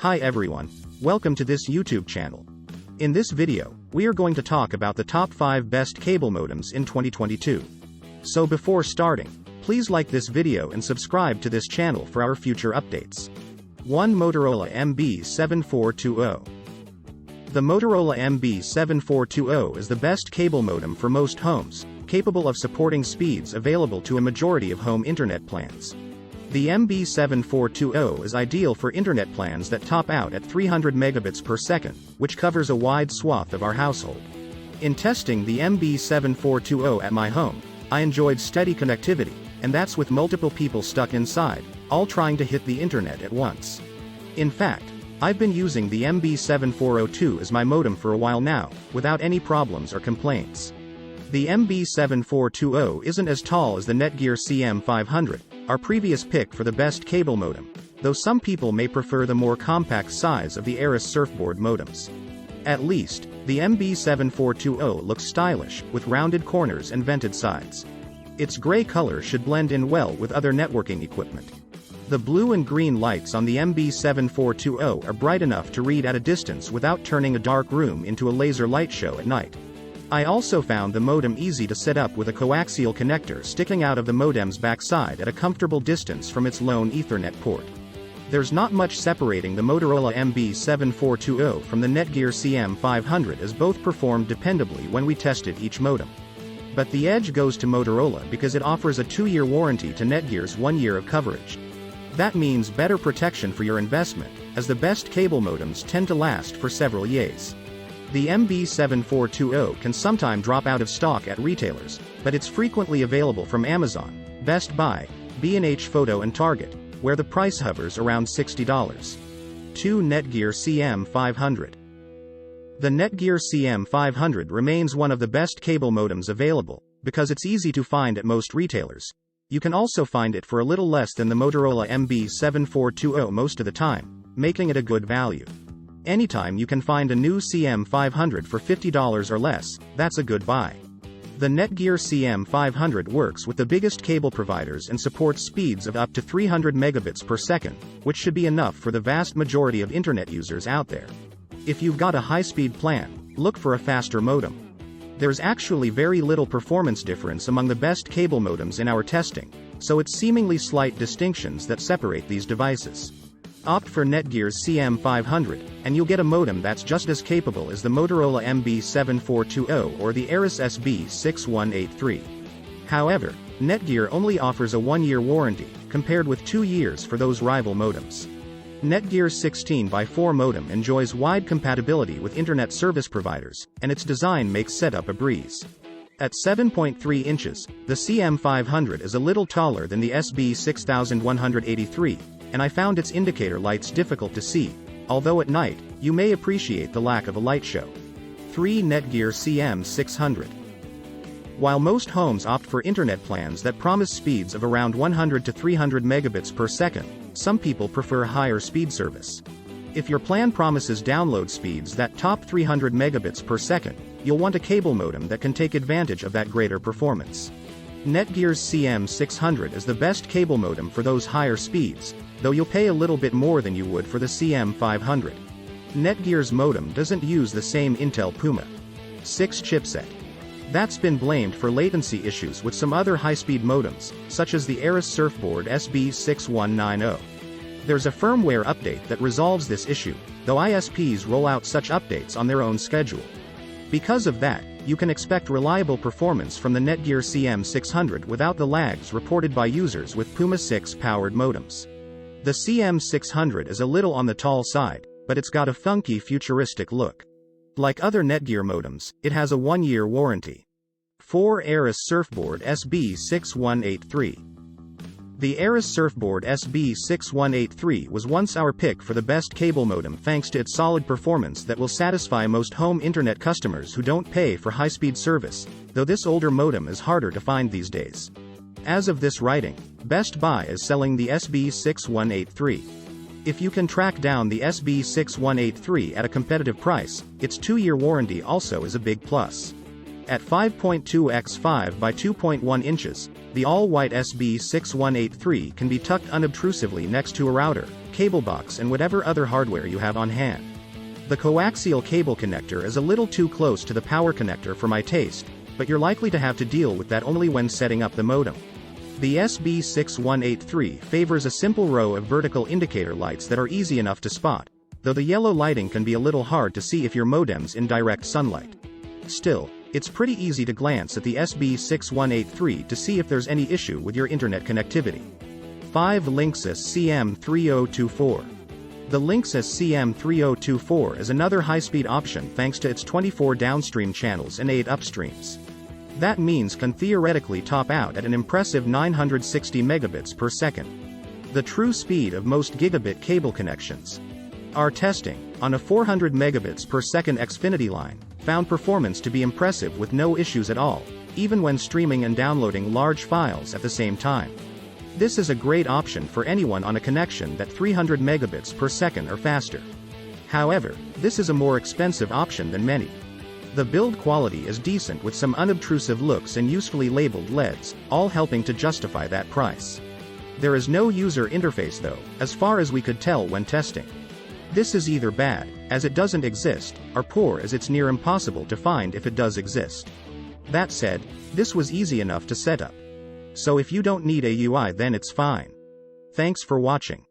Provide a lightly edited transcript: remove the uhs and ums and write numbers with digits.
Hi everyone, welcome to this YouTube channel. In this video, we are going to talk about the top 5 best cable modems in 2022. So before starting, please like this video and subscribe to this channel for our future updates. 1. Motorola MB7420. The Motorola MB7420 is the best cable modem for most homes, capable of supporting speeds available to a majority of home internet plans. The MB7420 is ideal for internet plans that top out at 300 megabits per second, which covers a wide swath of our household. In testing the MB7420 at my home, I enjoyed steady connectivity, and that's with multiple people stuck inside, all trying to hit the internet at once. In fact, I've been using the MB7402 as my modem for a while now, without any problems or complaints. The MB7420 isn't as tall as the Netgear CM500, our previous pick for the best cable modem, though some people may prefer the more compact size of the Aris surfboard modems. At least, the MB7420 looks stylish, with rounded corners and vented sides. Its gray color should blend in well with other networking equipment. The blue and green lights on the MB7420 are bright enough to read at a distance without turning a dark room into a laser light show at night. I also found the modem easy to set up with a coaxial connector sticking out of the modem's backside at a comfortable distance from its lone Ethernet port. There's not much separating the Motorola MB7420 from the Netgear CM500, as both performed dependably when we tested each modem. But the edge goes to Motorola because it offers a 2-year warranty to Netgear's 1 year of coverage. That means better protection for your investment, as the best cable modems tend to last for several years. The MB7420 can sometimes drop out of stock at retailers, but it's frequently available from Amazon, Best Buy, B&H Photo and Target, where the price hovers around $60. 2. Netgear CM500. The Netgear CM500 remains one of the best cable modems available, because it's easy to find at most retailers. You can also find it for a little less than the Motorola MB7420 most of the time, making it a good value. Anytime you can find a new CM500 for $50 or less, that's a good buy. The Netgear CM500 works with the biggest cable providers and supports speeds of up to 300 megabits per second, which should be enough for the vast majority of internet users out there. If you've got a high-speed plan, look for a faster modem. There's actually very little performance difference among the best cable modems in our testing, so it's seemingly slight distinctions that separate these devices. Opt for Netgear's CM500, and you'll get a modem that's just as capable as the Motorola MB7420 or the Aris SB6183. However, Netgear only offers a 1-year warranty, compared with 2 years for those rival modems. Netgear's 16x4 modem enjoys wide compatibility with internet service providers, and its design makes setup a breeze. At 7.3 inches, the CM500 is a little taller than the SB6183, and I found its indicator lights difficult to see, although at night, you may appreciate the lack of a light show. 3. Netgear CM600. While most homes opt for internet plans that promise speeds of around 100 to 300 megabits per second, some people prefer higher speed service. If your plan promises download speeds that top 300 megabits per second, you'll want a cable modem that can take advantage of that greater performance. Netgear's CM600 is the best cable modem for those higher speeds, though you'll pay a little bit more than you would for the CM500. Netgear's modem doesn't use the same Intel Puma 6 chipset. That's been blamed for latency issues with some other high-speed modems, such as the Aris surfboard SB6190. There's a firmware update that resolves this issue, though ISPs roll out such updates on their own schedule. Because of that, you can expect reliable performance from the Netgear CM600 without the lags reported by users with Puma 6 powered modems. The CM600 is a little on the tall side, but it's got a funky futuristic look. Like other Netgear modems, it has a 1-year warranty. 4. Aris surfboard SB6183. The Aris surfboard SB6183 was once our pick for the best cable modem thanks to its solid performance that will satisfy most home internet customers who don't pay for high-speed service, though this older modem is harder to find these days. As of this writing, Best Buy is selling the SB6183. If you can track down the SB6183 at a competitive price, its 2-year warranty also is a big plus. At 5.2 x 5 by 2.1 inches, the all-white SB6183 can be tucked unobtrusively next to a router, cable box and whatever other hardware you have on hand. The coaxial cable connector is a little too close to the power connector for my taste, but you're likely to have to deal with that only when setting up the modem. The SB6183 favors a simple row of vertical indicator lights that are easy enough to spot, though the yellow lighting can be a little hard to see if your modem's in direct sunlight. Still, it's pretty easy to glance at the SB6183 to see if there's any issue with your internet connectivity. 5. Linksys CM3024. The Linksys CM3024 is another high-speed option thanks to its 24 downstream channels and 8 upstreams. That means can theoretically top out at an impressive 960 megabits per second. The true speed of most gigabit cable connections. Our testing, on a 400 megabits per second Xfinity line, found performance to be impressive with no issues at all, even when streaming and downloading large files at the same time. This is a great option for anyone on a connection that 300 megabits per second or faster. However, this is a more expensive option than many. The build quality is decent with some unobtrusive looks and usefully labeled LEDs, all helping to justify that price. There is no user interface though, as far as we could tell when testing. This is either bad, as it doesn't exist, or poor as it's near impossible to find if it does exist. That said, this was easy enough to set up. So if you don't need a UI then it's fine. Thanks for watching.